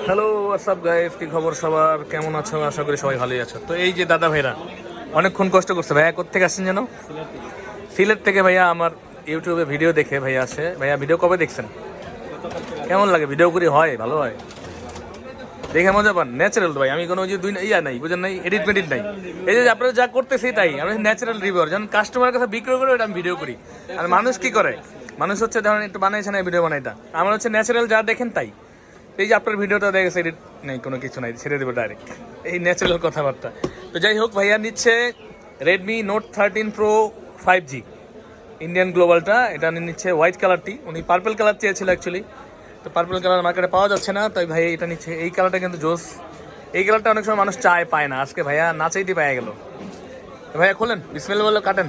Hello WhatsApp guys, কি খবর সবার? কেমন আছো? আশা করি সবাই ভালোই আছো। তো এই যে দাদা ভাইরা অনেকক্ষণ কষ্ট করছে। ভাইয়া কোত্থেকে আসছেন যেন? সিলেট থেকে। ভাইয়া আমার ইউটিউবে ভিডিও দেখে ভাইয়া আসে। ভাইয়া ভিডিও কবে দেখছেন? কেমন লাগে ভিডিও করি? হয়, ভালো হয়, দেখে মজা পান? ন্যাচারাল ভাই, আমি কোনো ওই যে দুই ইয়া নাই, বুঝেন নাই, এডিট মেডিট নাই। এই যে আপনারা যা করতেছে তাই আমি ন্যাচারাল রিভিউর। যখন কাস্টমারের কাছে বিক্রি করে ওটা আমি ভিডিও করি। আর মানুষ কি করে? মানুষ হচ্ছে ধরেন একটু বানাইছে না, ভিডিও বানাইটা। আমার হচ্ছে ন্যাচারাল যা দেখেন তাই। এই যে আপনার ভিডিওটা দেখেছে, এডিট নেই, কোনো কিছু নাই, ছেড়ে দেবো ডাইরেক্ট। এই ন্যাচারাল কথাবার্তা। তো যাই হোক, ভাইয়া নিচ্ছে Redmi note 13 pro 5G Indian গ্লোবালটা। এটা নিচ্ছে হোয়াইট কালারটি। উনি পার্পল কালার চেয়েছিল অ্যাকচুয়ালি, তো পার্পল কালার মার্কেটে পাওয়া যাচ্ছে না, তাই ভাই এটা নিচ্ছে। এই কালারটা কিন্তু জোস। এই কালারটা অনেক সময় মানুষ চায়, পায় না। আজকে ভাইয়া না চাইতে পাওয়া গেল। ভাইয়া খোলেন, বিসমিল্লাহ বলে কাটেন।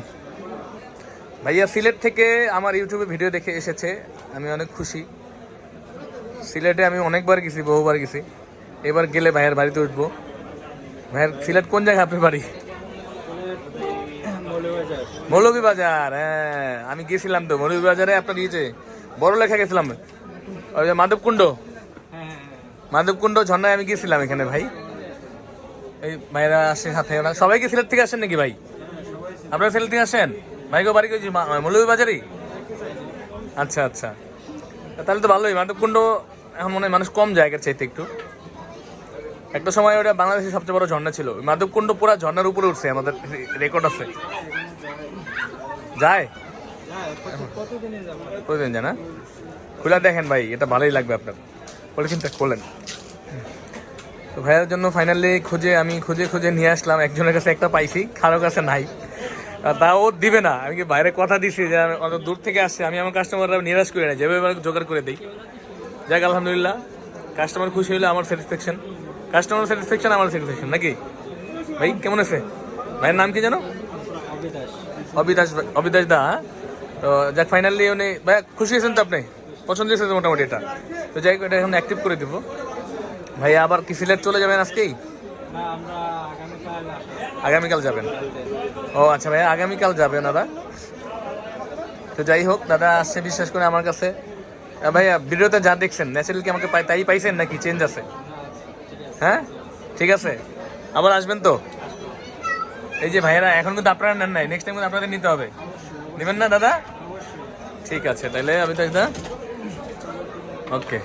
ভাইয়া সিলেট থেকে আমার ইউটিউবে ভিডিও দেখে এসেছে, আমি অনেক খুশি। সিলেটে আমি অনেকবার গেছি, বহুবার গেছি। এবার গেলে ভাইয়ের বাড়িতে উঠবো। ভাইয়ের সিলেট কোন জায়গায় আপনার বাড়ি? মৌলভীবাজার। হ্যাঁ, আমি গেছিলাম তো মৌলভীবাজারে। আপনার ইয়েছে বড় লেখা গেছিলাম, ওই যে মাধবকুণ্ড। মাধবকুণ্ড ঝর্ণায় আমি গেছিলাম এখানে ভাই। এই ভাইরা আসে সাথে, ওরা সবাই কি সিলেট থেকে আসেন নাকি ভাই? আপনারা সিলেট থেকে আসেন? ভাই গো বাড়ি কই? মৌলভীবাজারই। আচ্ছা আচ্ছা, তাহলে তো ভালোই। মাধবকুণ্ড এখন মনে হয় মানুষ কম যায় আগের চাইতে একটু। একটা সময় ওটা বাংলাদেশের সবচেয়ে বড় ঝর্ণা ছিল। মাধবকুণ্ড পুরো ঝর্ণার উপরে উঠছে, আমাদের রেকর্ড আছে। যায় প্রতিদিন যায় না? খুলে দেখেন ভাই, এটা ভালোই লাগবে আপনার। পলিথিনটা খোলেন। তো ভাইয়ের জন্য ফাইনালি খুঁজে খুঁজে নিয়ে আসলাম। একজনের কাছে একটা পাইছি, কারো কাছে নাই। তা ও দিবে না। আমি কি বাইরে কথা দিছি যে অত দূর থেকে আসছে, আমি আমার কাস্টমাররা নিরাশ করে না, যেভাবে জোগাড় করে দিই। যাক আলহামদুলিল্লাহ, কাস্টমার খুশি হইলে আমার স্যাটিসফ্যাকশন। কাস্টমার স্যাটিসফ্যাকশন আমার স্যাটিসফ্যাকশন নাকি? ভাই কেমন আছে? ভাইয়ের নাম কি জানো? অবিদাস দা। হ্যাঁ, তো যাক ফাইনালি উনি ভাই খুশি হয়েছেন তো? আপনি পছন্দ হয়েছে মোটামুটি এটা? তো যাই হোক, এটা এখন অ্যাক্টিভ করে দিব। ভাইয়া আবার কি সিলেট চলে যাবেন আজকেই? আগামীকাল যাবেন? ও আচ্ছা ভাইয়া, আগামীকাল যাবেন দাদা। তো যাই হোক, দাদা আসছে বিশ্বাস করে আমার কাছে। ভাইয়া ভিডিওতে যা দেখছেন ন্যাচারাল কি আমাকে তাই পাইছেন নাকি চেঞ্জ আছে? হ্যাঁ ঠিক আছে, আবার আসবেন তো? এই যে ভাইয়েরা এখন কিন্তু আপনারা নেন নাই, নেক্সট টাইম কিন্তু আপনাদের নিতে হবে। নেবেন না দাদা? ঠিক আছে, তাহলে আমি তো ওকে।